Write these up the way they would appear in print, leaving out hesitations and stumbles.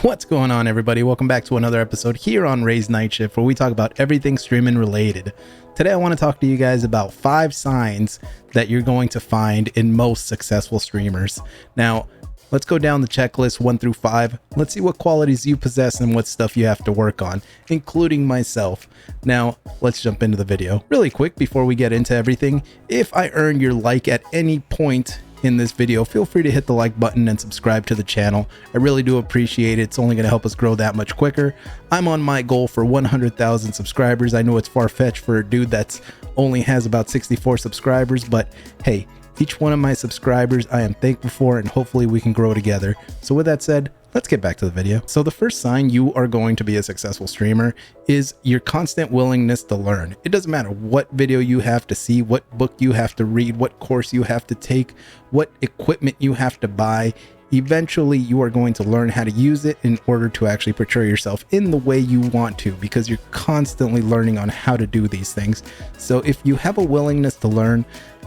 What's going on, everybody? Welcome back to another episode here on Ray's Night Shift, where we talk about everything streaming related. Today I want to talk to you guys about 5 signs that you're going to find in most successful streamers. Now, let's go down the checklist 1 through 5. Let's see what qualities you possess and what stuff you have to work on, including myself. Now, let's jump into the video. Really quick before we get into everything, if I earn your like at any point in this video, feel free to hit the like button and subscribe to the channel. I really do appreciate it. It's only going to help us grow that much quicker. I'm on my goal for 100,000 subscribers. I know it's far-fetched for a dude that's only has about 64 subscribers, but hey, each one of my subscribers I am thankful for, and hopefully we can grow together. So with that said, let's get back to the video. So the first sign you are going to be a successful streamer is your constant willingness to learn. It doesn't matter what video you have to see, what book you have to read, what course you have to take, what equipment you have to buy. Eventually you are going to learn how to use it in order to actually portray yourself in the way you want to, because you're constantly learning on how to do these things. So if you have a willingness to learn,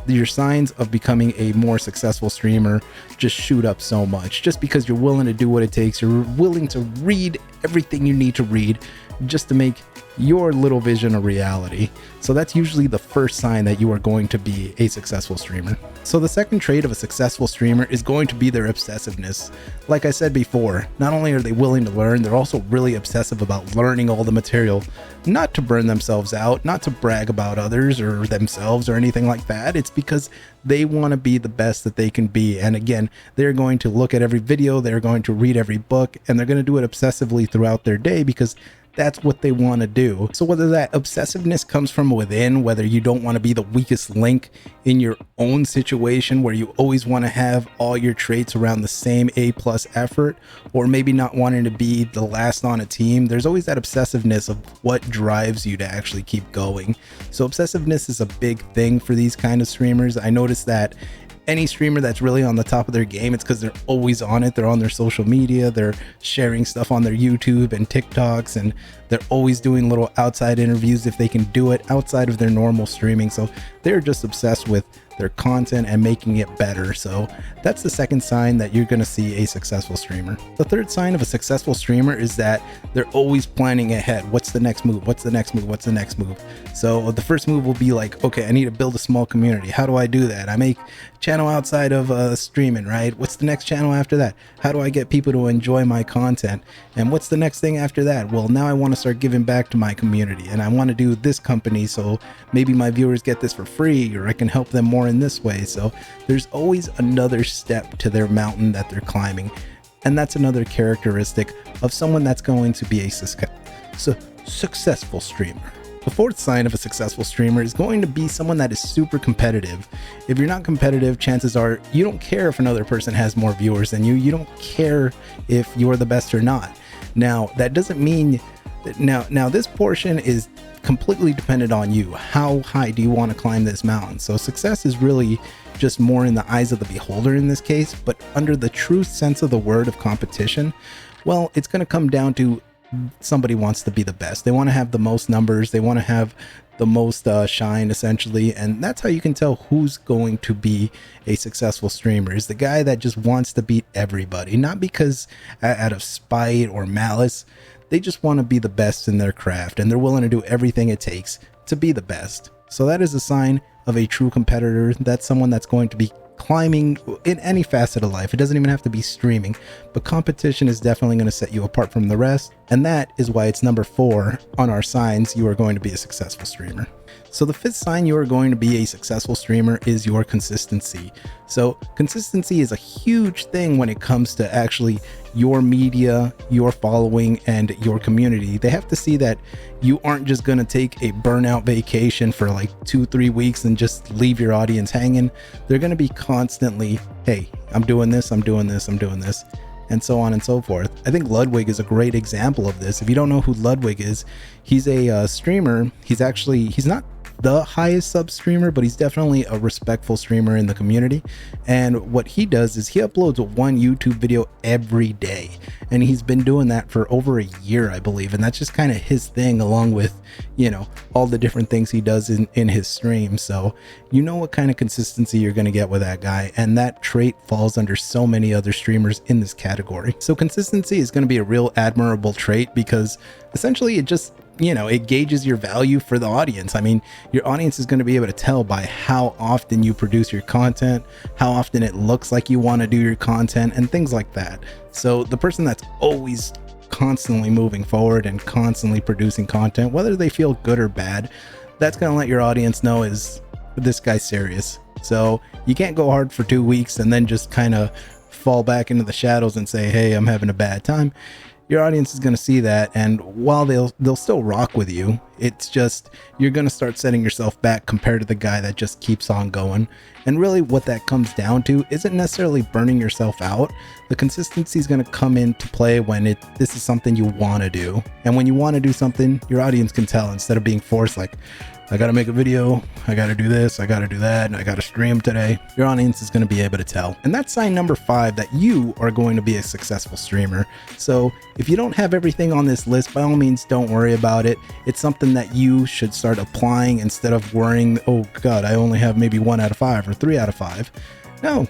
your signs of becoming a more successful streamer just shoot up so much, just because you're willing to do what it takes. You're willing to read everything you need to read just to make your little vision a reality. So that's usually the first sign that you are going to be a successful streamer. So the second trait of a successful streamer is going to be their obsessiveness. Like I said before, not only are they willing to learn, they're also really obsessive about learning all the material, not to burn themselves out, not to brag about others or themselves or anything like that. It's because they want to be the best that they can be. And again, they're going to look at every video, they're going to read every book, and they're going to do it obsessively throughout their day because that's what they want to do. So whether that obsessiveness comes from within, whether you don't want to be the weakest link in your own situation where you always want to have all your traits around the same A+ effort, or maybe not wanting to be the last on a team, there's always that obsessiveness of what drives you to actually keep going. So obsessiveness is a big thing for these kind of streamers. I noticed that any streamer that's really on the top of their game, it's because they're always on it. They're on their social media, they're sharing stuff on their YouTube and TikToks, and they're always doing little outside interviews if they can do it outside of their normal streaming. So they're just obsessed with their content and making it better. So that's the second sign that you're going to see a successful streamer. The third sign of a successful streamer is that they're always planning ahead. What's the next move? What's the next move? What's the next move? So the first move will be like, okay, I need to build a small community. How do I do that? I make channel outside of streaming, right? What's the next channel after that? How do I get people to enjoy my content? And what's the next thing after that? Well, now I want to start giving back to my community, and I want to do this company, so maybe my viewers get this for free, or I can help them more in this way. So there's always another step to their mountain that they're climbing, and that's another characteristic of someone that's going to be a successful streamer. The fourth sign of a successful streamer is going to be someone that is super competitive. If you're not competitive, chances are you don't care if another person has more viewers than you. You don't care if you're the best or not. Now, that doesn't mean that now this portion is completely dependent on you. How high do you want to climb this mountain? So success is really just more in the eyes of the beholder in this case, but under the true sense of the word of competition, well, it's going to come down to somebody wants to be the best. They want to have the most numbers. They want to have the most shine, essentially. And that's how you can tell who's going to be a successful streamer, is the guy that just wants to beat everybody, not because out of spite or malice. They just want to be the best in their craft, and they're willing to do everything it takes to be the best. So that is a sign of a true competitor. That's someone that's going to be climbing in any facet of life. It doesn't even have to be streaming, but competition is definitely going to set you apart from the rest. And that is why it's number 4 on our signs you are going to be a successful streamer. So the fifth sign you are going to be a successful streamer is your consistency. So consistency is a huge thing when it comes to actually your media, your following, and your community. They have to see that you aren't just going to take a burnout vacation for like 2-3 weeks and just leave your audience hanging. They're going to be constantly, hey, I'm doing this, I'm doing this, I'm doing this, and so on and so forth. I think Ludwig is a great example of this. If you don't know who Ludwig is, he's a streamer. He's not the highest sub streamer, but he's definitely a respectful streamer in the community. And what he does is he uploads one YouTube video every day, and he's been doing that for over a year, I believe. And that's just kind of his thing, along with, you know, all the different things he does in his stream. So you know what kind of consistency you're going to get with that guy, and that trait falls under so many other streamers in this category. So consistency is going to be a real admirable trait, because essentially it just, you know, it gauges your value for the audience. I mean, your audience is going to be able to tell by how often you produce your content, how often it looks like you want to do your content, and things like that. So the person that's always constantly moving forward and constantly producing content, whether they feel good or bad, that's going to let your audience know is this guy's serious. So you can't go hard for 2 weeks and then just kind of fall back into the shadows and say, hey, I'm having a bad time. Your audience is going to see that, and while they'll still rock with you, it's just you're going to start setting yourself back compared to the guy that just keeps on going. And really what that comes down to isn't necessarily burning yourself out. The consistency is going to come into play when this is something you want to do. And when you want to do something, your audience can tell, instead of being forced like, I got to make a video, I got to do this, I got to do that, and I got to stream today. Your audience is going to be able to tell. And that's sign number 5, that you are going to be a successful streamer. So if you don't have everything on this list, by all means, don't worry about it. It's something that you should start applying instead of worrying, oh God, I only have maybe 1 out of 5 or 3 out of 5. No.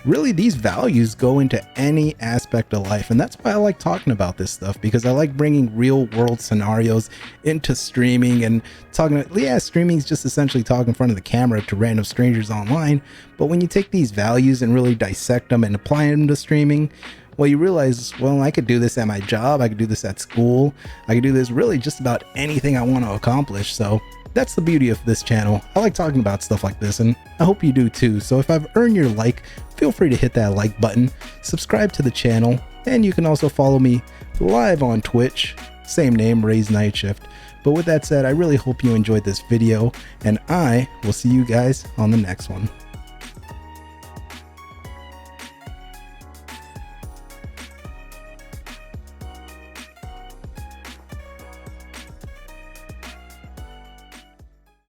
Really, these values go into any aspect of life, and that's why I like talking about this stuff, because I like bringing real world scenarios into streaming and talking. Yeah, streaming is just essentially talking in front of the camera to random strangers online, but when you take these values and really dissect them and apply them to streaming, well, you realize, well, I could do this at my job, I could do this at school, I could do this really just about anything I want to accomplish. So that's the beauty of this channel. I like talking about stuff like this, and I hope you do too. So if I've earned your like, feel free to hit that like button, subscribe to the channel, and you can also follow me live on Twitch, same name, Raised Night Shift. But with that said, I really hope you enjoyed this video, and I will see you guys on the next one.